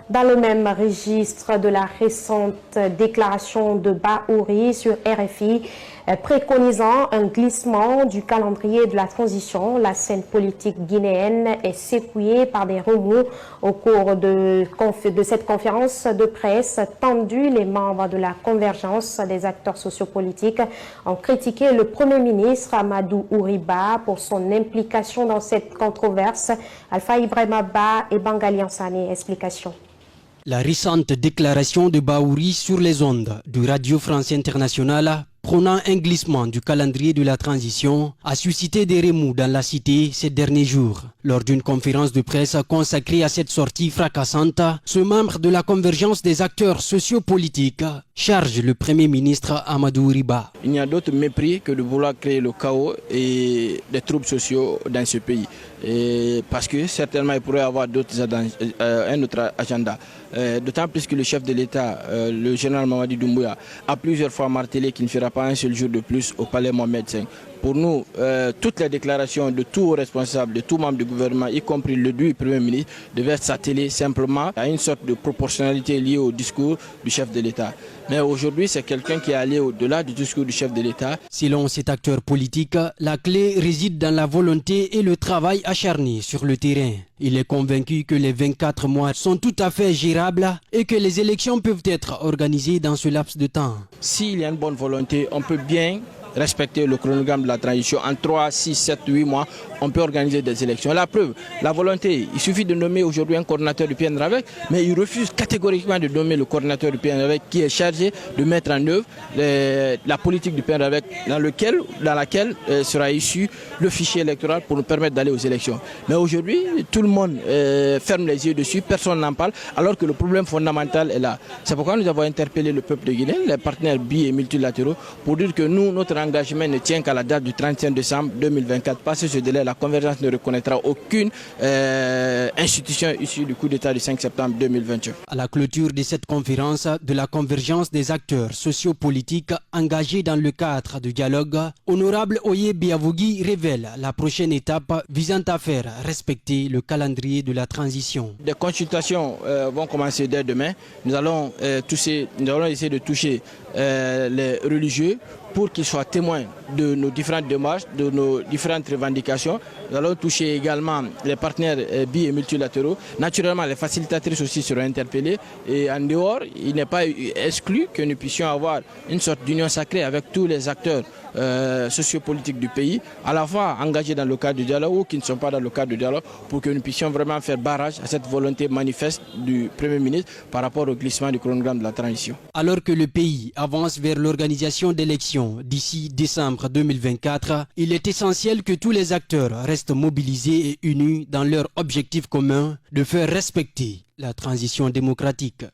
Dans le même registre de la récente déclaration de Bahouri sur RFI, préconisant un glissement du calendrier de la transition, la scène politique guinéenne est secouée par des remous au cours de cette conférence de presse tendue. Les membres de la convergence des acteurs sociopolitiques ont critiqué le Premier ministre Amadou Ouriba pour son implication dans cette controverse. Alpha Ibrahima Ba et Bangali Ansani, explication. La récente déclaration de Bahouri sur les ondes du Radio France Internationale prônant un glissement du calendrier de la transition a suscité des remous dans la cité ces derniers jours. Lors d'une conférence de presse consacrée à cette sortie fracassante, ce membre de la convergence des acteurs sociopolitiques charge le Premier ministre Amadou Ouriba. Il n'y a d'autre mépris que de vouloir créer le chaos et des troubles sociaux dans ce pays. Et parce que certainement il pourrait y avoir un autre agenda. D'autant plus que le chef de l'État, le général Mamadi Doumbouya, a plusieurs fois martelé qu'il ne fera pas un seul jour de plus au palais Mohamed V. Pour nous, toutes les déclarations de tous responsables, de tous membres du gouvernement, y compris le Premier ministre, devaient s'atteler simplement à une sorte de proportionnalité liée au discours du chef de l'État. Mais aujourd'hui, c'est quelqu'un qui est allé au-delà du discours du chef de l'État. Selon cet acteur politique, la clé réside dans la volonté et le travail acharné sur le terrain. Il est convaincu que les 24 mois sont tout à fait gérables et que les élections peuvent être organisées dans ce laps de temps. S'il y a une bonne volonté, on peut bien respecter le chronogramme de la transition. En 3, 6, 7, 8 mois, on peut organiser des élections. La preuve, la volonté, il suffit de nommer aujourd'hui un coordinateur du PNRAVEC, mais il refuse catégoriquement de nommer le coordinateur du PNRAVEC qui est chargé de mettre en œuvre la politique du PNRAVEC dans laquelle sera issu le fichier électoral pour nous permettre d'aller aux élections. Mais aujourd'hui, tout le monde ferme les yeux dessus, personne n'en parle, alors que le problème fondamental est là. C'est pourquoi nous avons interpellé le peuple de Guinée, les partenaires bi et multilatéraux, pour dire que nous, notre engagement ne tient qu'à la date du 31 décembre 2024. Passé ce délai, la convergence ne reconnaîtra aucune institution issue du coup d'État du 5 septembre 2021. À la clôture de cette conférence de la convergence des acteurs sociopolitiques engagés dans le cadre du dialogue, Honorable Oye Biavougui révèle la prochaine étape visant à faire respecter le calendrier de la transition. Des consultations vont commencer dès demain. Nous allons essayer de toucher les religieux pour qu'ils soient témoins de nos différentes démarches, de nos différentes revendications. Nous allons toucher également les partenaires bi et multilatéraux. Naturellement, les facilitatrices aussi seront interpellées. Et en dehors, il n'est pas exclu que nous puissions avoir une sorte d'union sacrée avec tous les acteurs sociopolitiques du pays, à la fois engagés dans le cadre du dialogue ou qui ne sont pas dans le cadre du dialogue, pour que nous puissions vraiment faire barrage à cette volonté manifeste du Premier ministre par rapport au glissement du chronogramme de la transition. Alors que le pays avance vers l'organisation d'élections d'ici décembre 2024, il est essentiel que tous les acteurs restent mobilisés et unis dans leur objectif commun de faire respecter la transition démocratique.